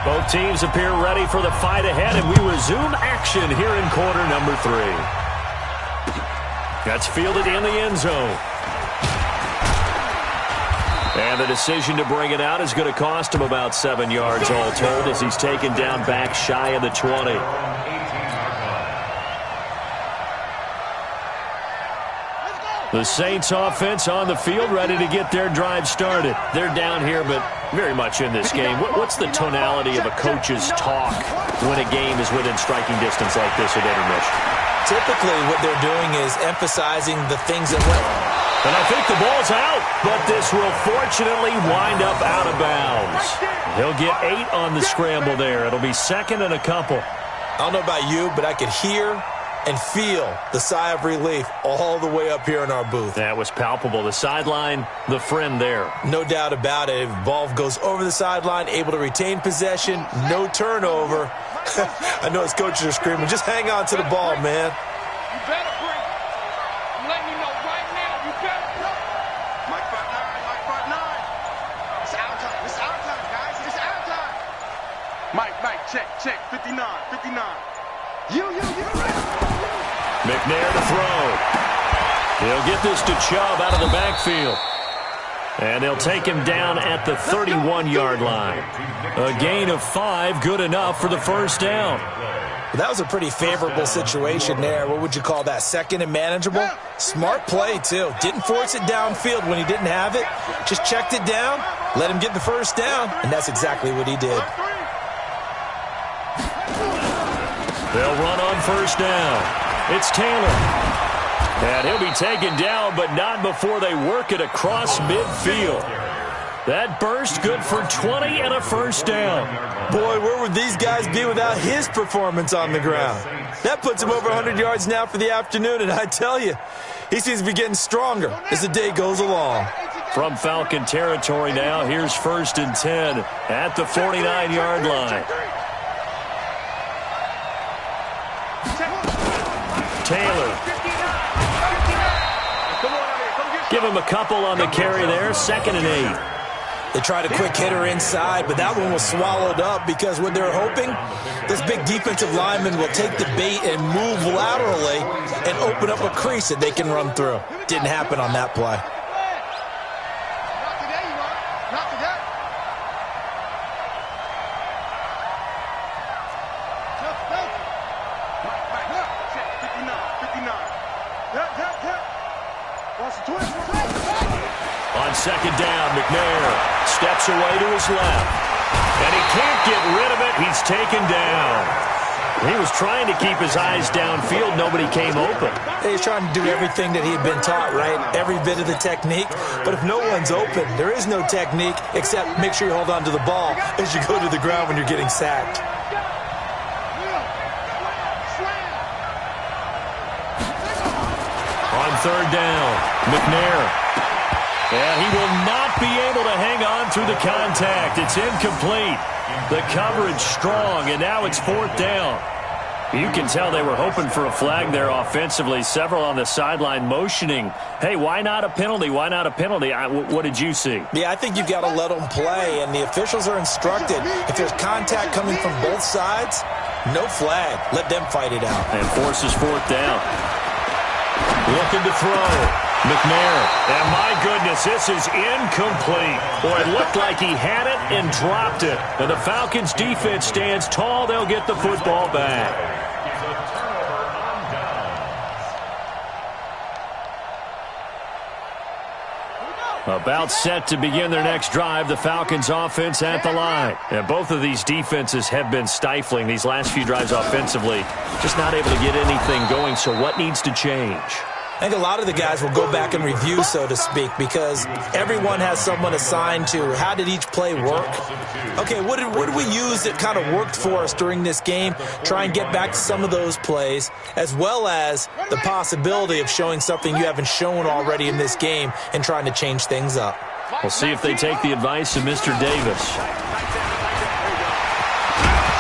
Both teams appear ready for the fight ahead, and we resume action here in quarter number 3. That's fielded in the end zone. And the decision to bring it out is going to cost him about 7 yards all told as he's taken down back shy of the 20. The Saints offense on the field ready to get their drive started. They're down here, but very much in this game. What's the tonality of a coach's talk when a game is within striking distance like this at intermission? Typically, what they're doing is emphasizing the things that went. And I think the ball's out, but this will fortunately wind up out of bounds. He'll get 8 on the scramble there. It'll be second and a couple. I don't know about you, but I could hear and feel the sigh of relief all the way up here in our booth. That was palpable. The sideline, the friend there. No doubt about it. If the ball goes over the sideline, able to retain possession, no turnover. I know his coaches are screaming, just hang on to the ball, man. You better bring it. I'm letting you know right now, you better bring it. Mike 5'9", Mike 5'9". It's our time. It's our time, guys. It's our time. Mike, check. 59. You. McNair to throw. He'll get this to Chubb out of the backfield. And they'll take him down at the 31-yard line. A gain of 5, good enough for the first down. Well, that was a pretty favorable situation there. What would you call that? Second and manageable? Smart play, too. Didn't force it downfield when he didn't have it. Just checked it down, let him get the first down, and that's exactly what he did. They'll run on first down. It's Taylor. And he'll be taken down, but not before they work it across midfield. That burst good for 20 and a first down. Boy, where would these guys be without his performance on the ground? That puts him over 100 yards now for the afternoon, and I tell you, he seems to be getting stronger as the day goes along. From Falcon territory now, here's first and 10 at the 49-yard line. Taylor. Give him a couple on the carry there. Second and 8. They tried a quick hitter inside, but that one was swallowed up because what they're hoping, this big defensive lineman will take the bait and move laterally and open up a crease that they can run through. Didn't happen on that play. On second down, McNair steps away to his left. And he can't get rid of it. He's taken down. He was trying to keep his eyes downfield. Nobody came open. He's trying to do everything that he had been taught, right? Every bit of the technique. But if no one's open, there is no technique except make sure you hold on to the ball as you go to the ground when you're getting sacked. On third down, McNair. And he will not be able to hang on through the contact. It's incomplete. The coverage strong, and now it's fourth down. You can tell they were hoping for a flag there offensively. Several on the sideline motioning, hey, why not a penalty? Why not a penalty? What did you see? Yeah, I think you've got to let them play, and the officials are instructed. If there's contact coming from both sides, no flag. Let them fight it out. And forces fourth down. Looking to throw. McNair, and my goodness, this is incomplete. Boy, it looked like he had it and dropped it. And the Falcons' defense stands tall. They'll get the football back. About set to begin their next drive, the Falcons offense at the line. And both of these defenses have been stifling these last few drives offensively. Just not able to get anything going, so what needs to change? I think a lot of the guys will go back and review, so to speak, because everyone has someone assigned to how did each play work. Okay, what did we use that kind of worked for us during this game? Try and get back to some of those plays, as well as the possibility of showing something you haven't shown already in this game and trying to change things up. We'll see if they take the advice of Mr. Davis.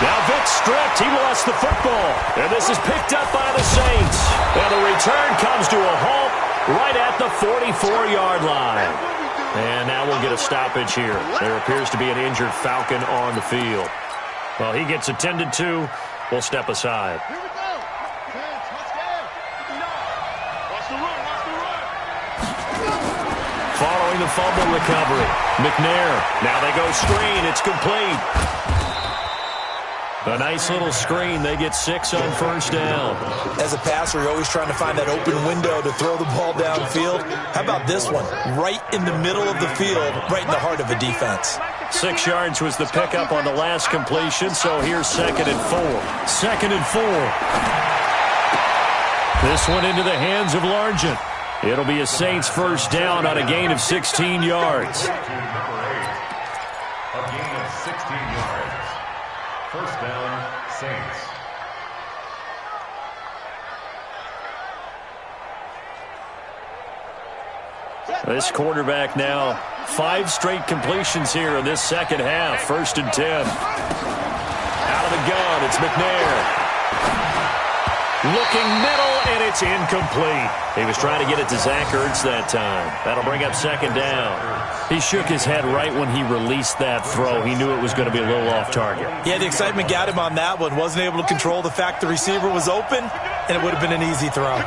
Now Vic stripped. He lost the football. And this is picked up by the Saints. And the return comes to a halt right at the 44-yard line. And now we'll get a stoppage here. There appears to be an injured Falcon on the field. Well, he gets attended to. We'll step aside. Here we go. Touchdown. No. Watch the run. Watch the run. Following the fumble recovery, McNair. Now they go screen. It's complete. A nice little screen. They get 6 on first down. As a passer, you're always trying to find that open window to throw the ball downfield. How about this one? Right in the middle of the field, right in the heart of a defense. 6 yards was the pickup on the last completion, so here's 2nd and 4. 2nd and 4. This one into the hands of Largent. It'll be a Saints first down on a gain of 16 yards. A gain of 16 yards. First down, Saints. This quarterback now, 5 straight completions here in this second half. 1st and 10. Out of the gun, it's McNair. Looking middle, and it's incomplete. He was trying to get it to Zach Ertz that time. That'll bring up 2nd down. He shook his head right when he released that throw. He knew it was going to be a little off target. Yeah, the excitement got him on that one. Wasn't able to control the fact the receiver was open, and it would have been an easy throw.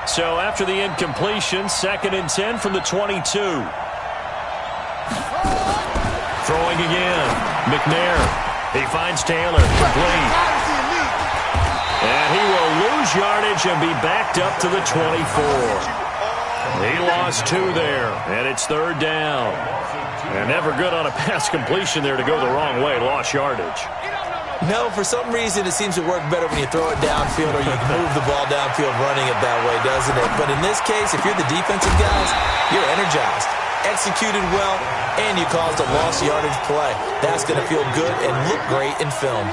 So after the incompletion, 2nd and 10 from the 22. Throwing again. McNair. He finds Taylor. Complete. And he will lose yardage and be backed up to the 24. He lost 2 there, and it's 3rd down. And never good on a pass completion there to go the wrong way. Lost yardage. No, for some reason it seems to work better when you throw it downfield or you move the ball downfield running it that way, doesn't it? But in this case, if you're the defensive guys, you're energized, executed well, and you caused a lost yardage play. That's going to feel good and look great in film.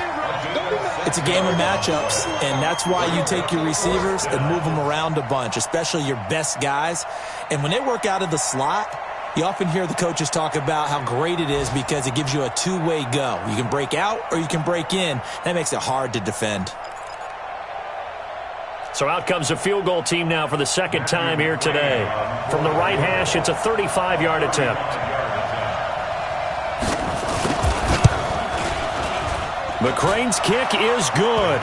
It's a game of matchups, and that's why you take your receivers and move them around a bunch, especially your best guys. And when they work out of the slot, you often hear the coaches talk about how great it is because it gives you a two-way go. You can break out or you can break in. That makes it hard to defend. So out comes a field goal team now for the 2nd time here today. From the right hash, it's a 35-yard attempt. McCrane's kick is good.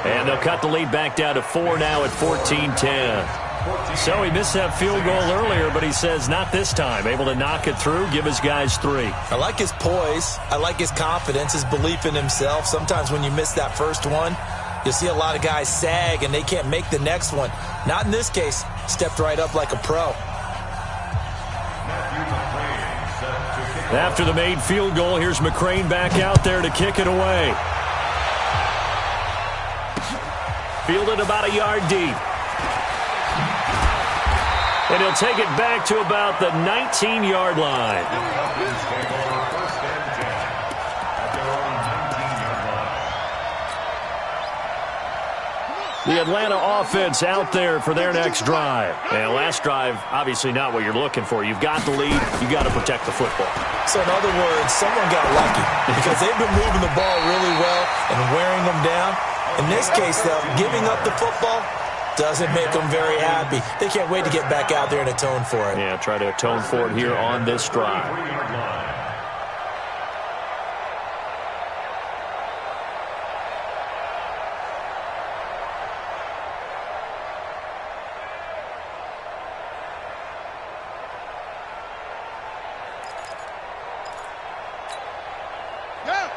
And they'll cut the lead back down to 4 now at 14-10. So he missed that field goal earlier, but he says not this time. Able to knock it through, give his guys 3. I like his poise. I like his confidence, his belief in himself. Sometimes when you miss that first one, you'll see a lot of guys sag and they can't make the next one. Not in this case. Stepped right up like a pro. After the made field goal, here's McCrane back out there to kick it away. Fielded about a yard deep. And he'll take it back to about the 19-yard line. The Atlanta offense out there for their next drive. And last drive, obviously not what you're looking for. You've got the lead. You've got to protect the football. So in other words, someone got lucky because they've been moving the ball really well and wearing them down. In this case, though, giving up the football doesn't make them very happy. They can't wait to get back out there and atone for it. Yeah, try to atone for it here on this drive.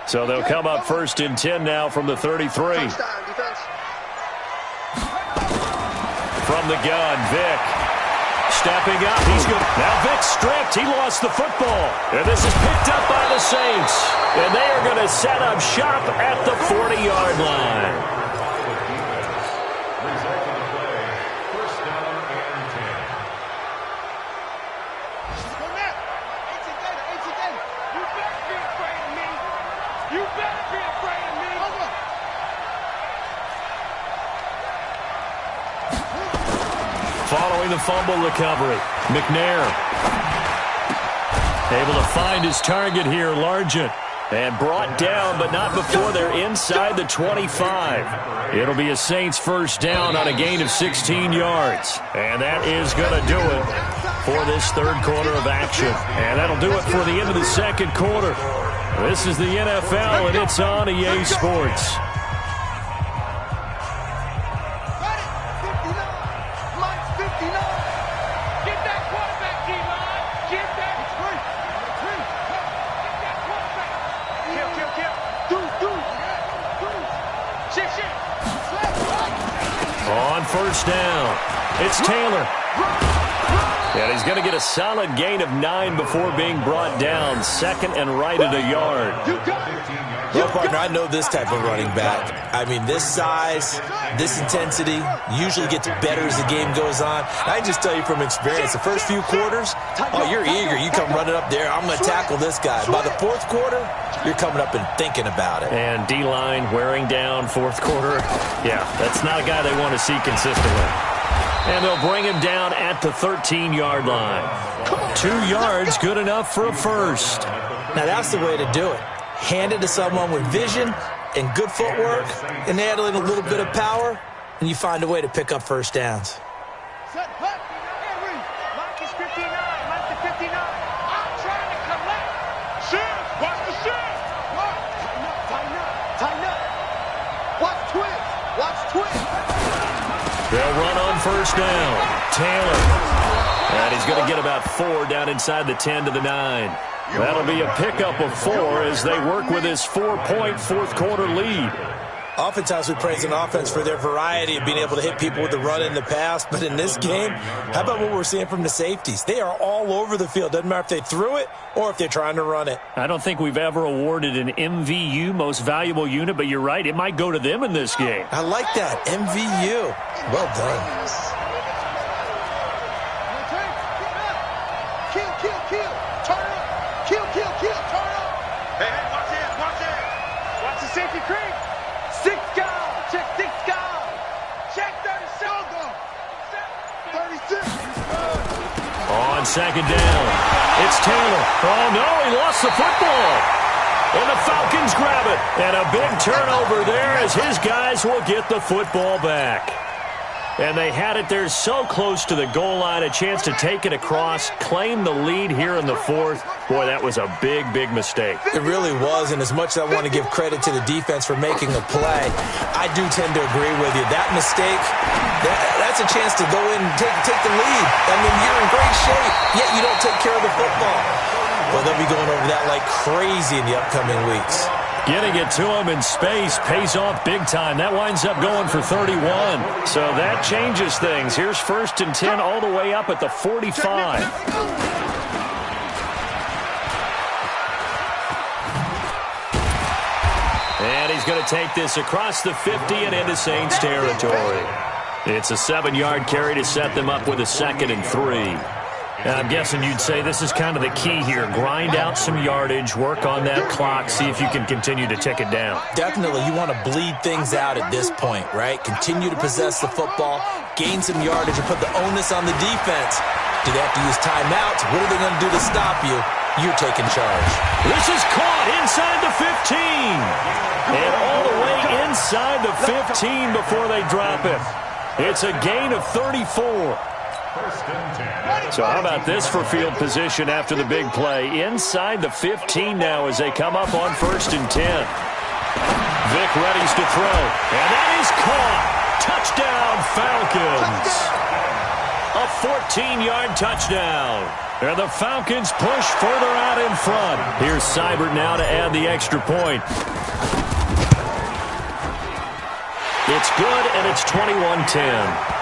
So they'll come up 1st and 10 now from the 33. From the gun, Vick. Stepping up. He's good. Now Vick's stripped. He lost the football. And this is picked up by the Saints. And they are going to set up shop at the 40-yard line. Following the fumble recovery, McNair able to find his target here, Largent, and brought down, but not before they're inside the 25. It'll be a Saints first down on a gain of 16 yards, and that is going to do it for this third quarter of action. And that'll do it for the end of the second quarter. This is the NFL, and it's on EA Sports. On first down, it's Taylor. And he's going to get a solid gain of 9 before being brought down. Second and right at a yard. Well, partner, I know this type of running back. I mean, this size, this intensity usually gets better as the game goes on. I can just tell you from experience, the first few quarters, oh, you're eager. You come running up there, I'm going to tackle this guy. By the fourth quarter, you're coming up and thinking about it. And D-line wearing down fourth quarter. Yeah, that's not a guy they want to see consistently. And they'll bring him down at the 13-yard line. 2 yards, good enough for a first. Now, that's the way to do it. Hand it to someone with vision and good footwork and add in a little bit of power, and you find a way to pick up first downs. Set, hut. Mike is 59. Mike is 59. I'm trying to collect. Shift. Watch the shift. What? Tighten up. Tighten up. Watch twist. Watch twist. They'll run on first down. Taylor. And he's going to get about 4 down inside the 10 to the 9. That'll be a pickup of 4 as they work with his 4-point fourth-quarter lead. Oftentimes we praise an offense for their variety of being able to hit people with the run in the pass. But in this game, how about what we're seeing from the safeties? They are all over the field. Doesn't matter if they threw it or if they're trying to rrun it. I don't think we've ever awarded an MVU, most valuable unit, but you're right. It might go to them in this game. I like that. MVU. Well done. Kill. Turn up. Kill. Turn up. Hey, watch it. Watch the safety creep. 6 guard. Check 6 guard. Check 37. 36. On second down, it's Taylor. Oh, no, he lost the football. And the Falcons grab it. And a big turnover there as his guys will get the football back. And they had it there so close to the goal line, a chance to take it across, claim the lead here in the fourth. Boy, that was a big, big mistake. It really was, and as much as I want to give credit to the defense for making a play, I do tend to agree with you. That mistake, that's a chance to go in and take the lead. I mean, you're in great shape, yet you don't take care of the football. Well, they'll be going over that like crazy in the upcoming weeks. Getting it to him in space pays off big time. That winds up going for 31. So that changes things. Here's first and 10 all the way up at the 45. And he's going to take this across the 50 and into Saints territory. It's a 7-yard carry to set them up with a 2nd and 3. I'm guessing you'd say this is kind of the key here. Grind out some yardage, work on that clock, see if you can continue to tick it down. Definitely. You want to bleed things out at this point, right? Continue to possess the football, gain some yardage, and put the onus on the defense. Do they have to use timeouts? What are they going to do to stop you? You're taking charge. This is caught inside the 15. And all the way inside the 15 before they drop it. It's a gain of 34. So how about this for field position after the big play? Inside the 15 now as they come up on 1st and 10. Vick readies to throw. And that is caught. Touchdown, Falcons. A 14-yard touchdown. And the Falcons push further out in front. Here's Seibert now to add the extra point. It's good, and it's 21-10.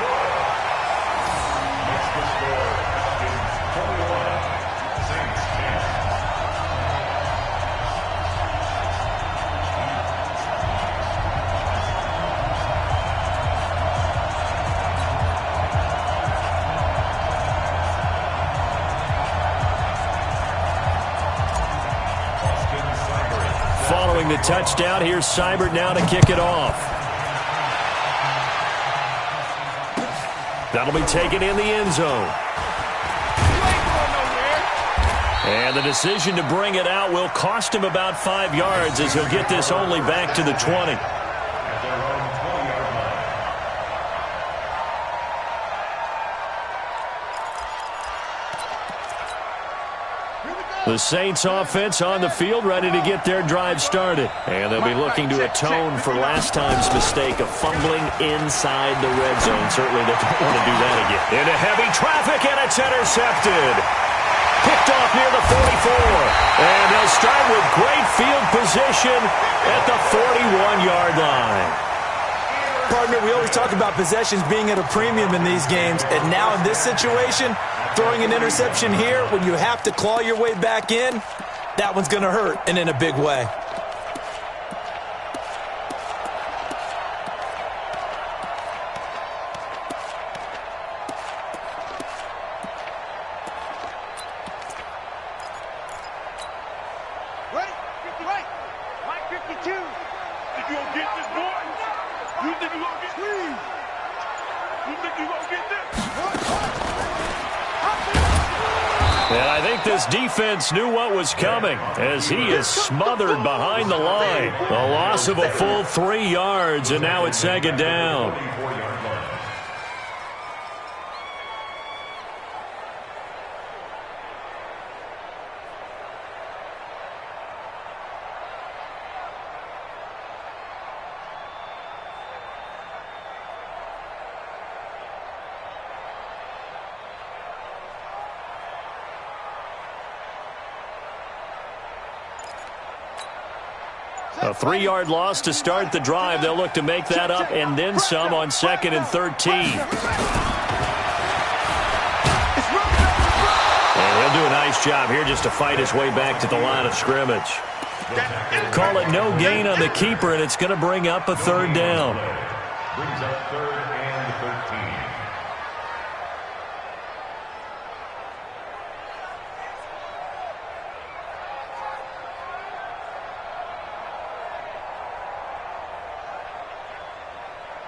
Following the touchdown, here's Seibert now to kick it off. That'll be taken in the end zone. And the decision to bring it out will cost him about 5 yards as he'll get this only back to the 20. Here we go. The Saints offense on the field, ready to get their drive started. And they'll be looking to atone for last time's mistake of fumbling inside the red zone. Certainly they don't want to do that again. Into heavy traffic, and it's intercepted. Picked off near the 44. And they'll start with great field position at the 41-yard line. Partner, we always talk about possessions being at a premium in these games, and now in this situation, throwing an interception here when you have to claw your way back in, that one's going to hurt, and in a big way. Ready? 50 right. Mike 52. Think you gonna get this, boy? You think you gonna get this? You think you gonna get this? And I think this defense knew what was coming as he is smothered behind the line. A loss of a full 3 yards, and now it's second down. A 3-yard loss to start the drive. They'll look to make that up and then some on 2nd and 13. And he'll do a nice job here just to fight his way back to the line of scrimmage. Call it no gain on the keeper, and it's going to bring up a 3rd down. Brings up 3rd and 13.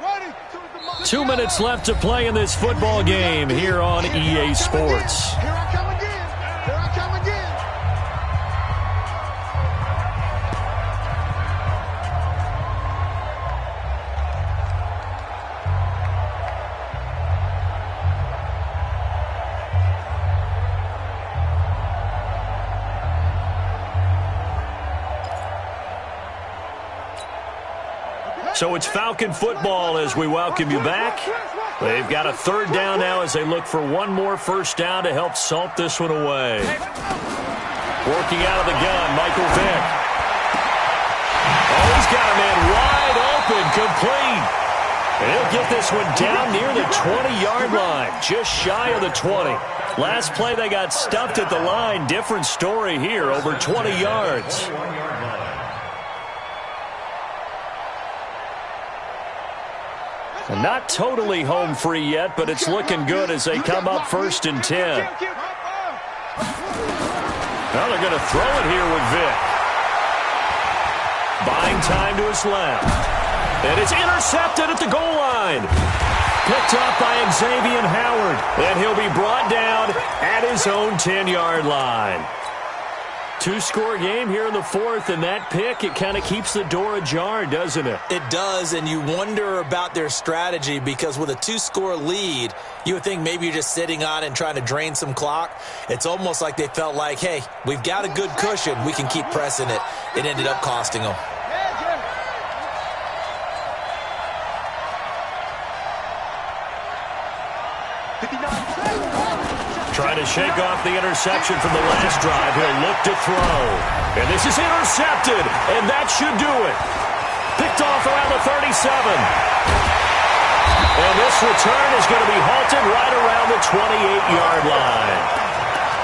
Ready? 2 minutes left to play in this football game here on EA Sports. Here I come again. Here I come again. So it's Falcon football as we welcome you back. They've got a 3rd down now as they look for one more 1st down to help salt this one away. Working out of the gun, Michael Vick. Oh, he's got a man wide open, complete. And he'll get this one down near the 20-yard line, just shy of the 20. Last play they got stuffed at the line. Different story here, over 20 yards. And not totally home free yet, but it's looking good as they come up 1st and 10. Well, they're going to throw it here with Vick. Buying time to his left. And it's intercepted at the goal line. Picked up by Xavier Howard. And he'll be brought down at his own 10-yard line. 2-score game here in the 4th, and that pick, it kind of keeps the door ajar, doesn't it? It does, and you wonder about their strategy because with a 2-score lead, you would think maybe you're just sitting on it and trying to drain some clock. It's almost like they felt like, hey, we've got a good cushion. We can keep pressing it. It ended up costing them. Trying to shake off the interception from the last drive. He'll look to throw. And this is intercepted, and that should do it. Picked off around the 37. And this return is going to be halted right around the 28-yard line.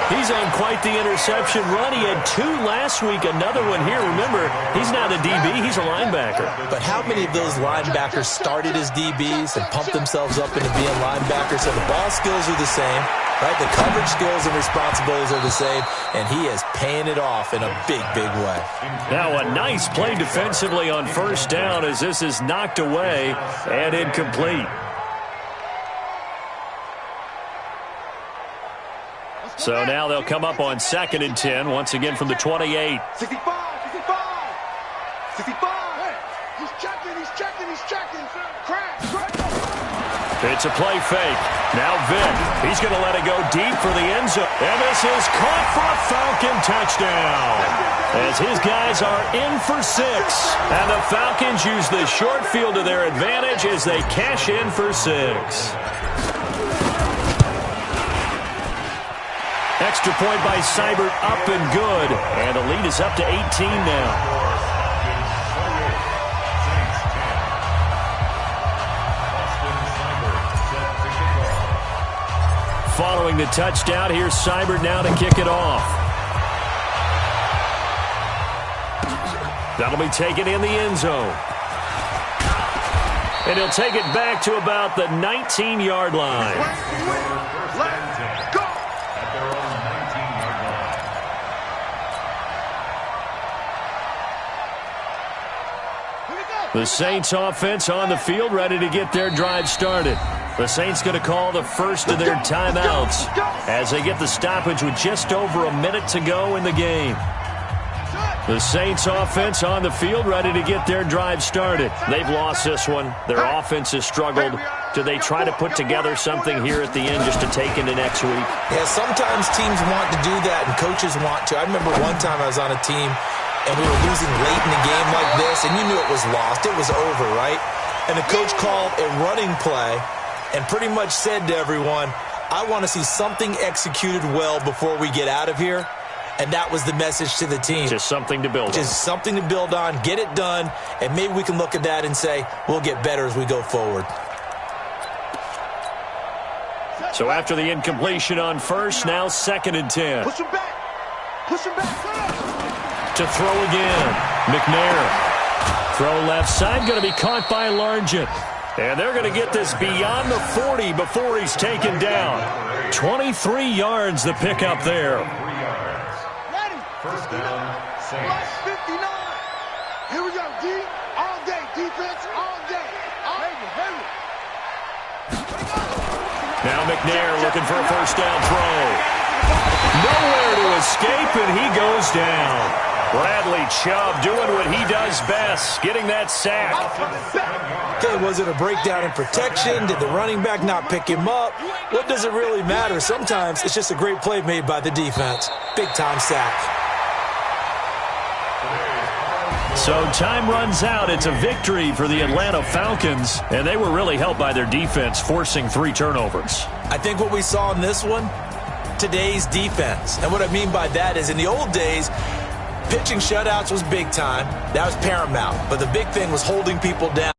He's on quite the interception run. He had 2 last week, another one here. Remember, he's not a DB, he's a linebacker. But how many of those linebackers started as DBs and pumped themselves up into being linebackers? So the ball skills are the same, right? The coverage skills and responsibilities are the same, and he is paying it off in a big, big way. Now a nice play defensively on 1st down as this is knocked away and incomplete. So now they'll come up on 2nd and 10, once again from the 28. 65, 65, 65. He's checking, he's checking, he's checking. Crash. It's a play fake. Now Vick. He's going to let it go deep for the end zone. And this is caught for a Falcon touchdown. As his guys are in for 6. And the Falcons use the short field to their advantage as they cash in for 6. Extra point by Seibert, up and good. And the lead is up to 18 now. Following the touchdown, here's Seibert now to kick it off. That'll be taken in the end zone. And he'll take it back to about the 19-yard line. Let's go! At their own 19-yard line. The Saints offense on the field, ready to get their drive started. The Saints going to call the first of their timeouts as they get the stoppage with just over a minute to go in the game. The Saints offense on the field, ready to get their drive started. They've lost this one. Their offense has struggled. Do they try to put together something here at the end just to take into next week? Yeah, sometimes teams want to do that and coaches want to. I remember one time I was on a team and we were losing late in the game like this, and you knew it was lost. It was over, right? And the coach called a running play and pretty much said to everyone, I want to see something executed well before we get out of here. And that was the message to the team. Just something to build on. Just something to build on, get it done, and maybe we can look at that and say, we'll get better as we go forward. So after the incompletion on first, now 2nd and 10. Push him back. Push him back. To throw again. McNair. Throw left side, going to be caught by Largent. And they're going to get this beyond the 40 before he's taken down. 23 yards the pickup there. First down, Saints. 59. Here we go, D. All day. Defense, all day. Now McNair looking for a first down throw. Nowhere to escape, and he goes down. Bradley Chubb doing what he does best, getting that sack. Okay, was it a breakdown in protection? Did the running back not pick him up? What does it really matter? Sometimes it's just a great play made by the defense. Big-time sack. So time runs out. It's a victory for the Atlanta Falcons, and they were really helped by their defense, forcing 3 turnovers. I think what we saw in this one, today's defense. And what I mean by that is in the old days, pitching shutouts was big time. That was paramount. But the big thing was holding people down.